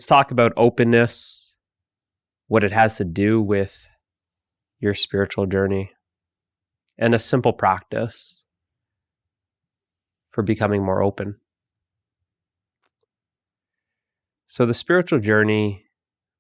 let's talk about openness, what it has to do with your spiritual journey, and a simple practice for becoming more open. So the spiritual journey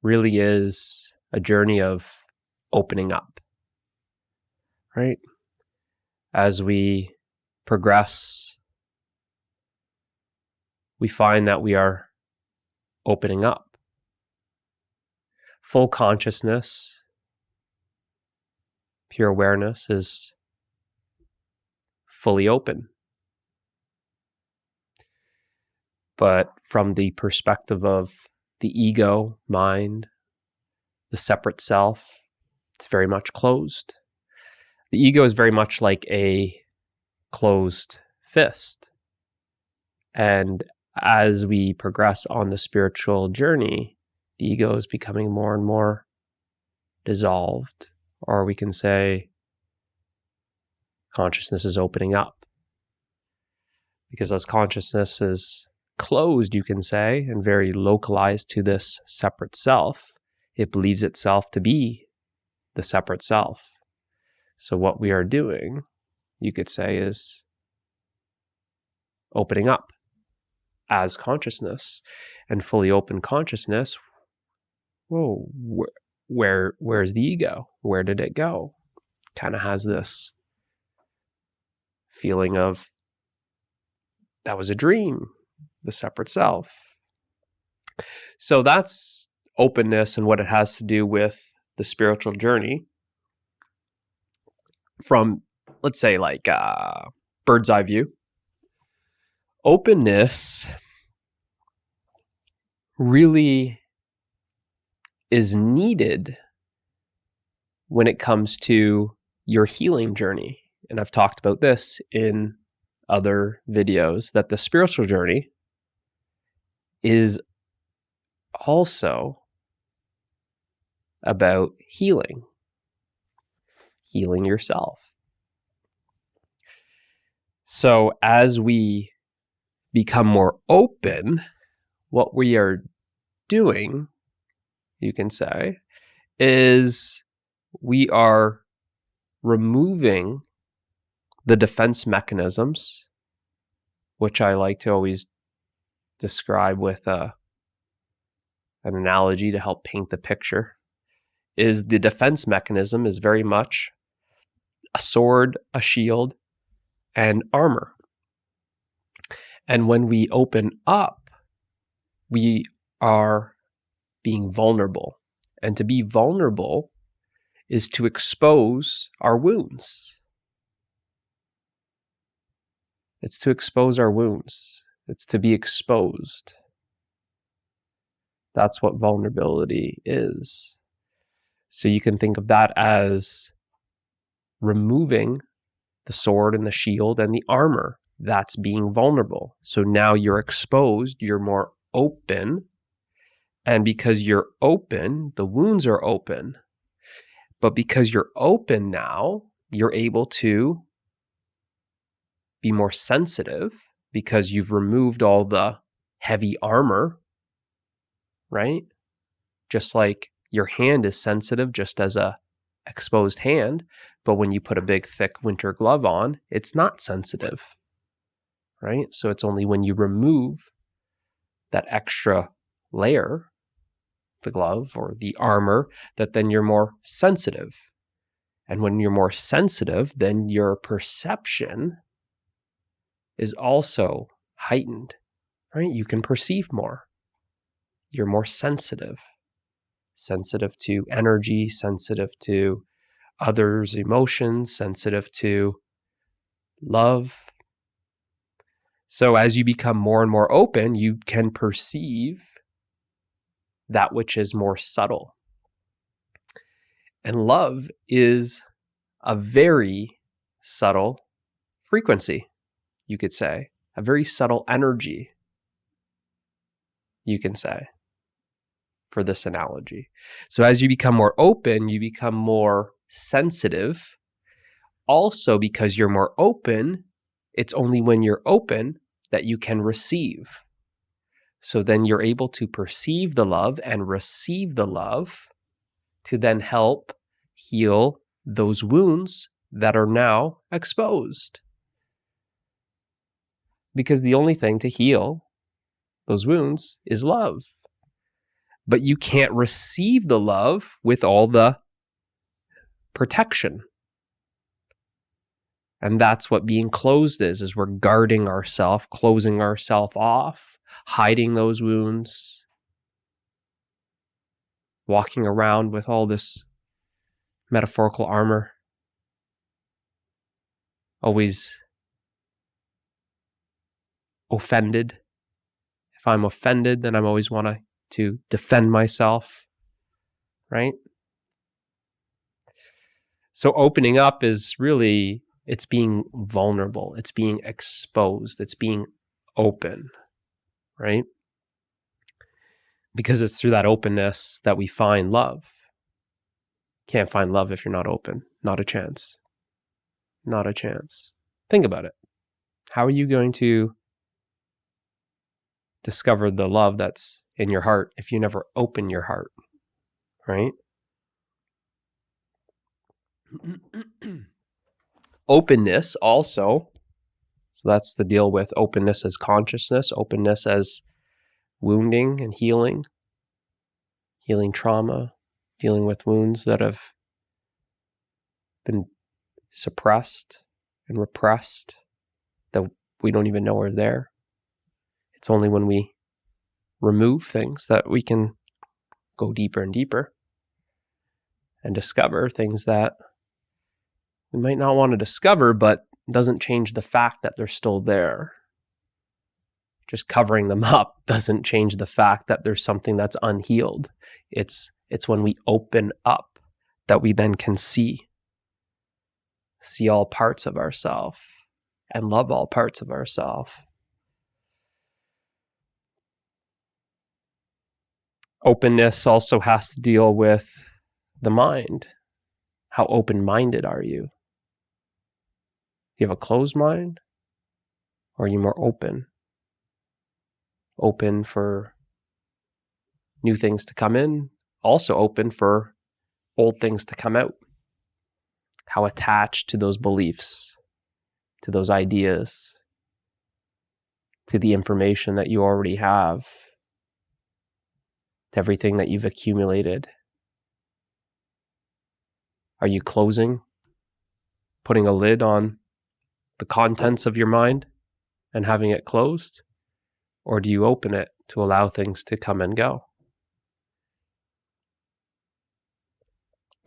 really is a journey of opening up, right? As we progress, we find that we are opening up. Full consciousness, pure awareness is fully open. But from the perspective of the ego, mind, the separate self, it's very much closed. The ego is very much like a closed fist. And as we progress on the spiritual journey, the ego is becoming more and more dissolved, or we can say consciousness is opening up. Because as consciousness is closed, you can say, and very localized to this separate self, it believes itself to be the separate self. So what we are doing, you could say, is opening up as consciousness. And fully open consciousness, whoa, where's the ego? Where did it go? Kind of has this feeling of, that was a dream, the separate self. So that's openness and what it has to do with the spiritual journey from, let's say, like bird's eye view. Openness really is needed when it comes to your healing journey. And I've talked about this in other videos, that the spiritual journey is also about healing yourself. So as we become more open, what we are doing, you can say, is we are removing the defense mechanisms, which I like to always describe with an analogy to help paint the picture, is the defense mechanism is very much a sword, a shield, and armor. And when we open up, we are being vulnerable. And to be vulnerable is to expose our wounds. It's to expose our wounds. It's to be exposed. That's what vulnerability is. So you can think of that as removing the sword and the shield and the armor. That's being vulnerable. So now you're exposed, you're more open. And because you're open, the wounds are open. But because you're open now, you're able to be more sensitive because you've removed all the heavy armor, right? Just like your hand is sensitive just as a exposed hand, but when you put a big thick winter glove on, it's not sensitive, right? So it's only when you remove that extra layer, the glove or the armor, that then you're more sensitive. And when you're more sensitive, then your perception is also heightened, right? You can perceive more. You're more sensitive to energy, sensitive to others' emotions, sensitive to love. So as you become more and more open, you can perceive that which is more subtle. And love is a very subtle frequency, you could say, a very subtle energy, you can say, for this analogy. So as you become more open, you become more sensitive. Also, because you're more open, it's only when you're open that you can receive. So then you're able to perceive the love and receive the love to then help heal those wounds that are now exposed. Because the only thing to heal those wounds is love. But you can't receive the love with all the protection. And that's what being closed is we're guarding ourselves, closing ourselves off, hiding those wounds, walking around with all this metaphorical armor, always offended. If I'm offended, then I'm always wanting to defend myself, right? So opening up is really, it's being vulnerable, it's being exposed, it's being open, right? Because it's through that openness that we find love. Can't find love if you're not open. Not a chance. Not a chance. Think about it. How are you going to discover the love that's in your heart if you never open your heart, right? Openness also, so that's the deal with openness as consciousness, openness as wounding and healing trauma, dealing with wounds that have been suppressed and repressed that we don't even know are there. It's only when we remove things that we can go deeper and deeper and discover things that we might not want to discover, but doesn't change the fact that they're still there. Just covering them up doesn't change the fact that there's something that's unhealed. It's when we open up that we then can see all parts of ourselves and love all parts of ourselves. Openness also has to deal with the mind. How open-minded are you? Do you have a closed mind? Or are you more open? Open for new things to come in, also open for old things to come out. How attached to those beliefs, to those ideas, to the information that you already have, to everything that you've accumulated. Are you closing, putting a lid on the contents of your mind and having it closed? Or do you open it to allow things to come and go?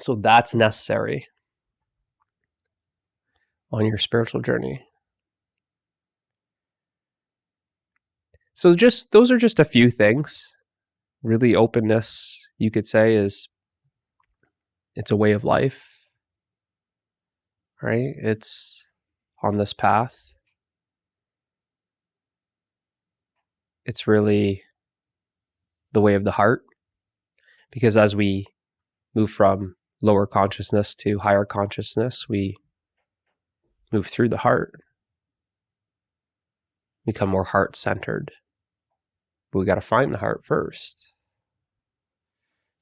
So that's necessary on your spiritual journey. So those are just a few things. Really, openness, you could say, it's a way of life, right? It's on this path. It's really the way of the heart, because as we move from lower consciousness to higher consciousness, we move through the heart, become more heart-centered. But we got to find the heart first.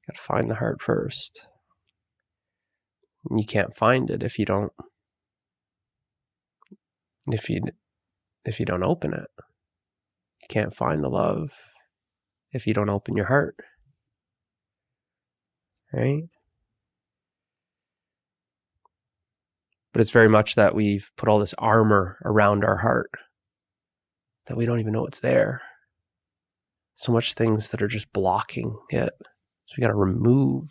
Got to find the heart first. You can't find it if you don't open it. You can't find the love if you don't open your heart. Right? But it's very much that we've put all this armor around our heart that we don't even know it's there. So much things that are just blocking it. So we got to remove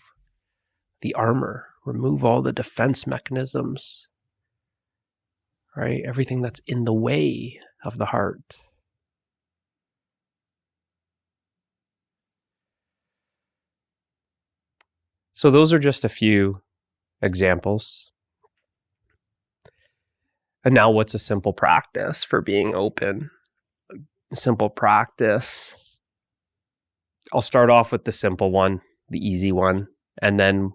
the armor, remove all the defense mechanisms, right? Everything that's in the way of the heart. So those are just a few examples. And now what's a simple practice for being open? A simple practice. I'll start off with the simple one, the easy one, and then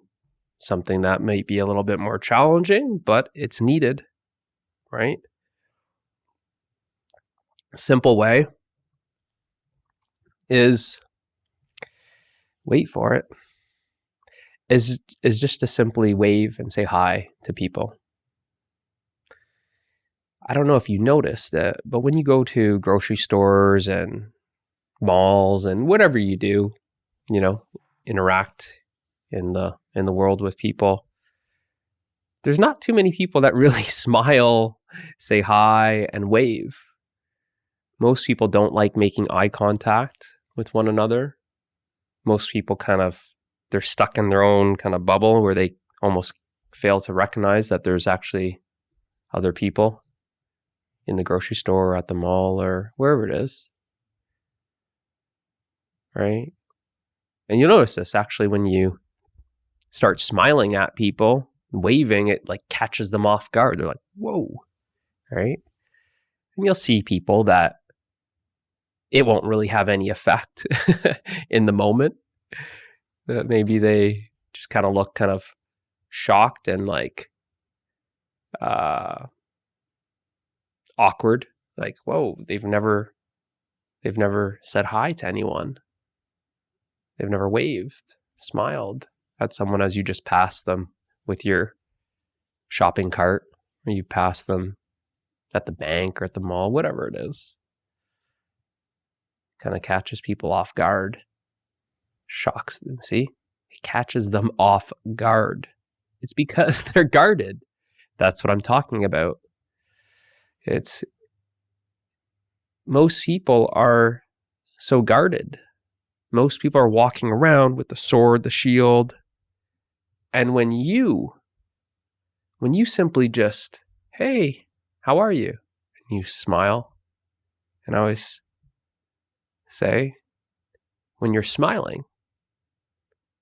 something that might be a little bit more challenging, but it's needed, right? Simple way is, wait for it, is just to simply wave and say hi to people. I don't know if you noticed that, but when you go to grocery stores and malls and whatever you do, interact in the world with people, there's not too many people that really smile, say hi, and wave. Most people don't like making eye contact with one another. Most people they're stuck in their own kind of bubble where they almost fail to recognize that there's actually other people in the grocery store or at the mall or wherever it is. Right? And you'll notice this actually when you start smiling at people, waving, it like catches them off guard. They're like, whoa, right? And you'll see people that it won't really have any effect in the moment. That maybe they just kind of look kind of shocked and like awkward. Like, whoa, they've never said hi to anyone. They've never waved, smiled at someone as you just pass them with your shopping cart, or you pass them at the bank or at the mall, whatever it is. Kind of catches people off guard. Shocks them, see? It catches them off guard. It's because they're guarded. That's what I'm talking about. Most people are so guarded. Most people are walking around with the sword, the shield. And when you simply just, hey, how are you? And you smile. And I always say, when you're smiling,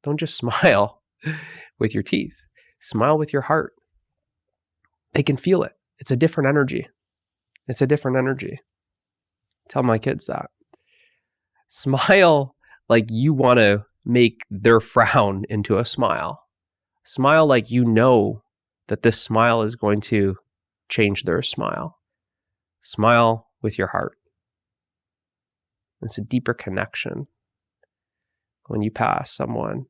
don't just smile with your teeth. Smile with your heart. They can feel it. It's a different energy. It's a different energy. Tell my kids that. Smile like you want to make their frown into a smile. Smile like you know that this smile is going to change their smile. Smile with your heart. It's a deeper connection. When you pass someone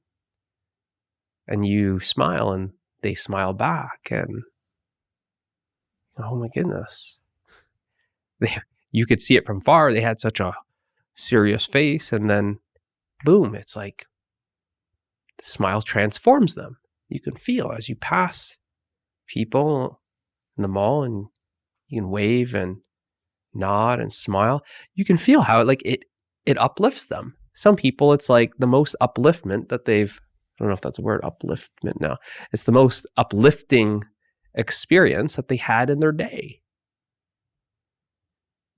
and you smile and they smile back, and oh my goodness, you could see it from far. They had such a serious face, and then boom, it's like the smile transforms them. You can feel as you pass people in the mall and you can wave and nod and smile. You can feel how it uplifts them. Some people, it's like the most upliftment that they've, I don't know if that's a word, upliftment now. It's the most uplifting experience that they had in their day.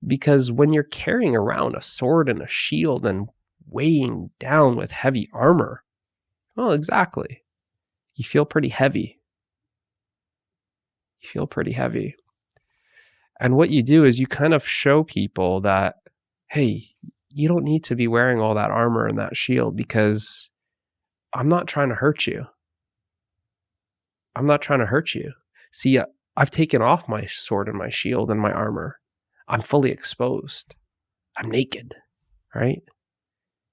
Because when you're carrying around a sword and a shield and weighing down with heavy armor, well, exactly. You feel pretty heavy. You feel pretty heavy. And what you do is you kind of show people that, hey, you don't need to be wearing all that armor and that shield because I'm not trying to hurt you. I'm not trying to hurt you. See, I've taken off my sword and my shield and my armor. I'm fully exposed. I'm naked, right?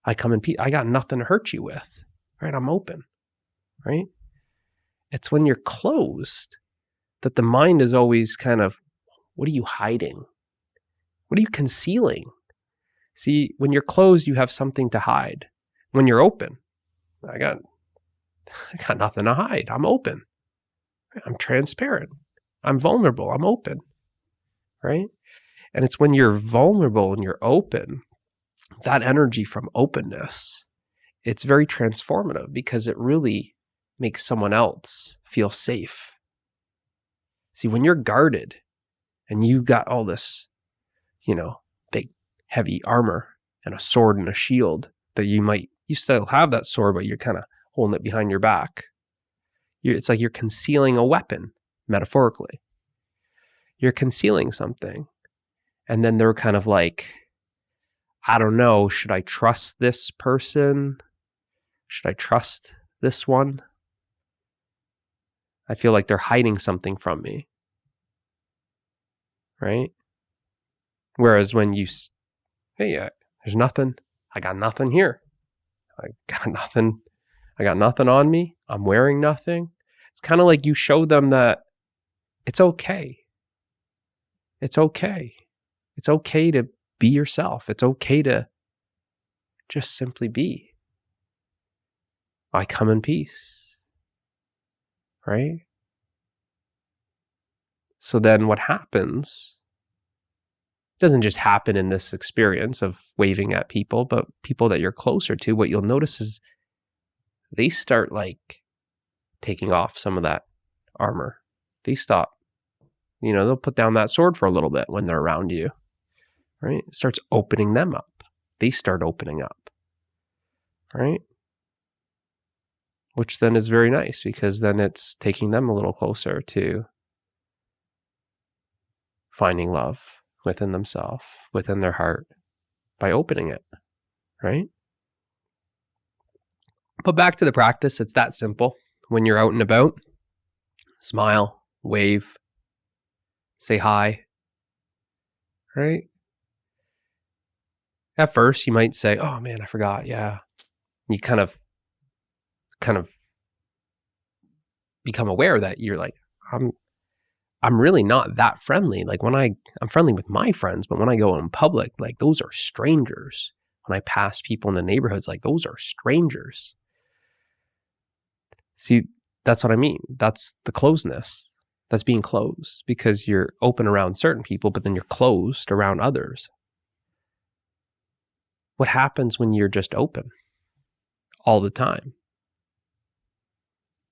I come in peace. I got nothing to hurt you with, right? I'm open, right? It's when you're closed that the mind is always kind of, what are you hiding? What are you concealing? See, when you're closed, you have something to hide. When you're open, I got nothing to hide. I'm open. I'm transparent. I'm vulnerable. I'm open, right? And it's when you're vulnerable and you're open, that energy from openness, it's very transformative because it really makes someone else feel safe. See, when you're guarded and you got all this, big, heavy armor and a sword and a shield that you still have that sword, but you're kind of holding it behind your back. It's like you're concealing a weapon, metaphorically. You're concealing something. And then they're kind of like, I don't know, should I trust this person? Should I trust this one? I feel like they're hiding something from me. Right? Whereas when you, hey, there's nothing I got nothing here. I got nothing on me. I'm wearing nothing. It's kind of like you show them that it's okay. It's okay. It's okay to be yourself. It's okay to just simply be. I come in peace. Right? So then what happens doesn't just happen in this experience of waving at people, but people that you're closer to, what you'll notice is they start like taking off some of that armor. They stop. They'll put down that sword for a little bit when they're around you, right? It starts opening them up. They start opening up, right? Which then is very nice because then it's taking them a little closer to finding love within themselves, within their heart, by opening it, right? But back to the practice, it's that simple. When you're out and about, smile, wave, say hi, right? At first, you might say, oh man, I forgot. Yeah. You kind of become aware that you're like, I'm really not that friendly. Like when I'm friendly with my friends, but when I go in public, like those are strangers. When I pass people in the neighborhoods, like those are strangers. See, that's what I mean. That's the closeness. That's being closed because you're open around certain people, but then you're closed around others. What happens when you're just open all the time?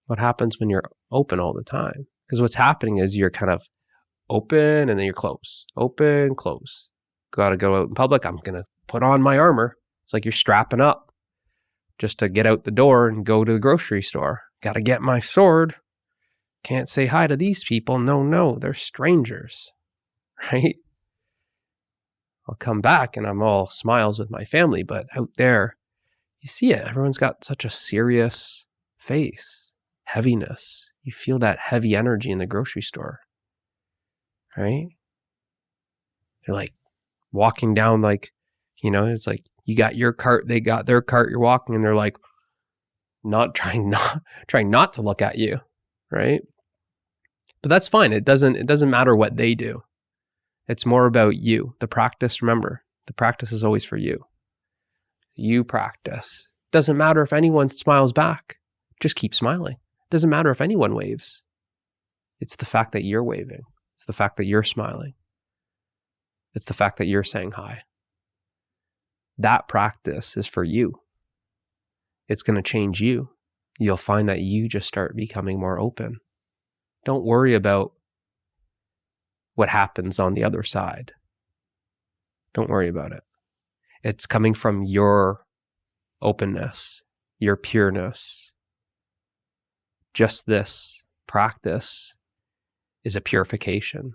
What happens when you're open all the time? Because what's happening is you're kind of open and then you're close, open, close. Got to go out in public. I'm going to put on my armor. It's like you're strapping up just to get out the door and go to the grocery store. Got to get my sword. Can't say hi to these people. No, they're strangers, right? I'll come back and I'm all smiles with my family, but out there, you see it. Everyone's got such a serious face, heaviness. You feel that heavy energy in the grocery store, right? They're like walking down like, it's like you got your cart, they got their cart, you're walking and they're like trying not to look at you, right? But that's fine. It doesn't matter what they do. It's more about you. The practice, remember, the practice is always for you. You practice. Doesn't matter if anyone smiles back. Just keep smiling. Doesn't matter if anyone waves. It's the fact that you're waving. It's the fact that you're smiling. It's the fact that you're saying hi. That practice is for you. It's going to change you. You'll find that you just start becoming more open. Don't worry about what happens on the other side. Don't worry about it. It's coming from your openness, your pureness. Just this practice is a purification.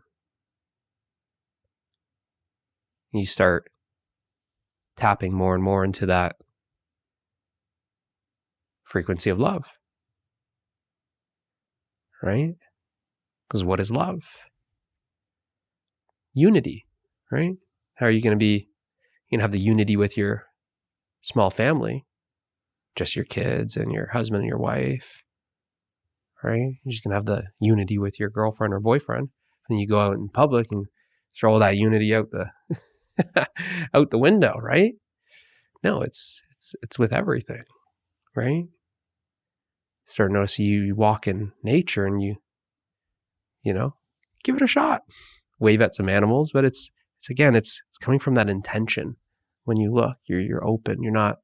You start tapping more and more into that frequency of love, right? Because what is love? Unity, right? How are you going to have the unity with your small family, just your kids and your husband and your wife, right? You're just going to have the unity with your girlfriend or boyfriend. And you go out in public and throw all that unity out the window, right? No, it's with everything, right? Start noticing you walk in nature and you give it a shot. Wave at some animals, but it's coming from that intention. When you look, you're open. You're not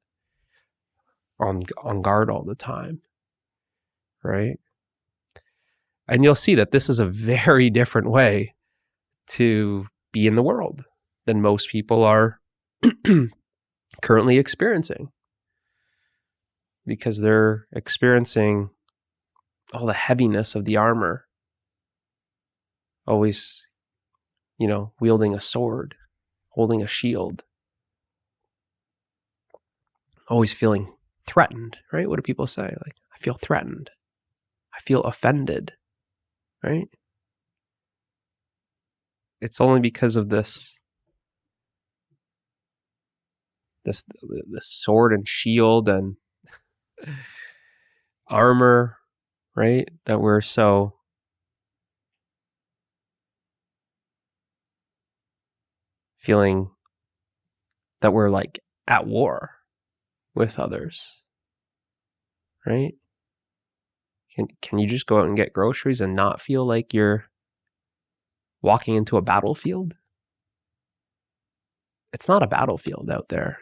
on guard all the time, right? And you'll see that this is a very different way to be in the world than most people are currently experiencing, because they're experiencing all the heaviness of the armor, always, wielding a sword, holding a shield, always feeling threatened, right? What do people say? Like, I feel threatened. I feel offended, right? It's only because of this this sword and shield and armor, right? That we're so feeling that we're like at war with others, right? Can you just go out and get groceries and not feel like you're walking into a battlefield? It's not a battlefield out there.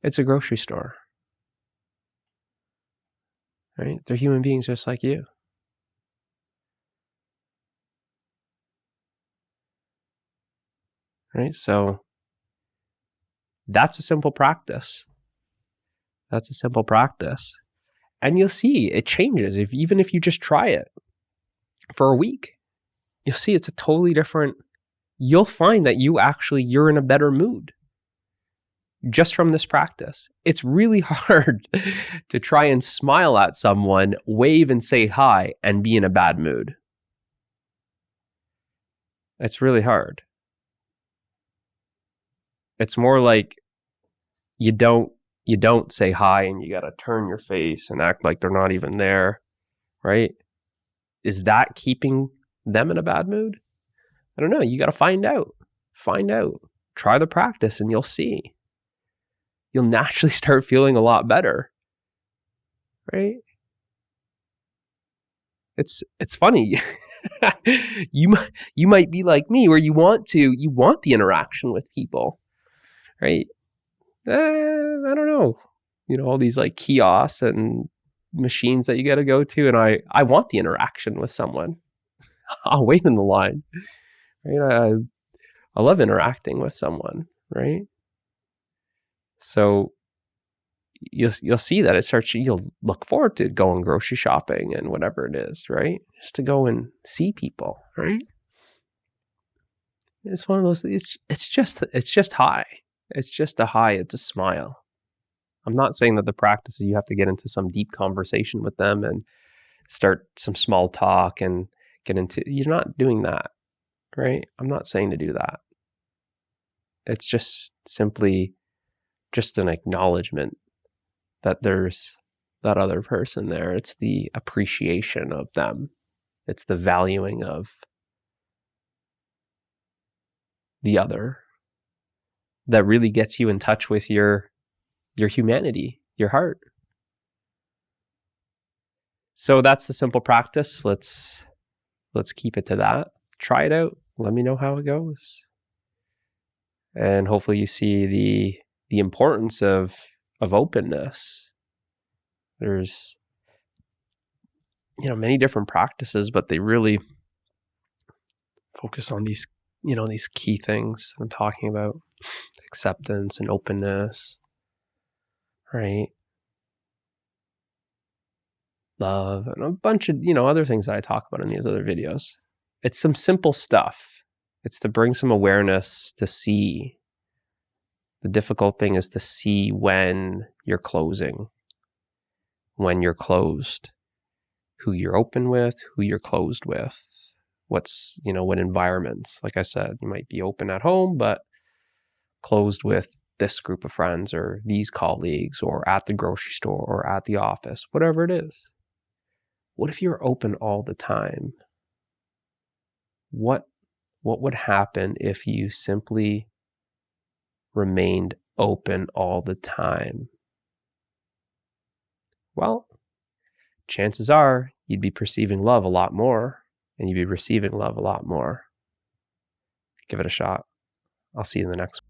It's a grocery store, right? They're human beings just like you. Right? So that's a simple practice. That's a simple practice. And you'll see it changes even if you just try it for a week. You'll see it's a totally different. You'll find that you're in a better mood just from this practice. It's really hard to try and smile at someone, wave and say hi, and be in a bad mood. It's really hard. It's more like you don't say hi and you got to turn your face and act like they're not even there, right? Is that keeping them in a bad mood? I don't know. You got to find out. Try the practice and you'll see. You'll naturally start feeling a lot better, right? It's funny. You might be like me where you want the interaction with people, right? I don't know. All these like kiosks and machines that you got to go to, and I want the interaction with someone. I'll wait in the line, right? I love interacting with someone, right? So you'll see that you'll look forward to going grocery shopping and whatever it is, right? Just to go and see people, right? It's one of those. It's just high. It's just a high. It's a smile. I'm not saying that the practice is you have to get into some deep conversation with them and start some small talk and get into. You're not doing that, right? I'm not saying to do that. It's just simply just an acknowledgement that there's that other person there. It's the appreciation of them. It's the valuing of the other that really gets you in touch with your humanity, your heart. So that's the simple practice. Let's keep it to that. Try it out. Let me know how it goes. And hopefully you see the importance of openness. There's many different practices, but they really focus on these these key things I'm talking about: acceptance and openness, right? Love, and a bunch of other things that I talk about in these other videos. It's some simple stuff. It's to bring some awareness to see. The difficult thing is to see when you're closing, when you're closed, who you're open with, who you're closed with, what's, what environments. Like I said, you might be open at home, but closed with this group of friends or these colleagues or at the grocery store or at the office, whatever it is. What if you're open all the time? What would happen if you simply remained open all the time? Well, chances are you'd be perceiving love a lot more and you'd be receiving love a lot more. Give it a shot. I'll see you in the next one.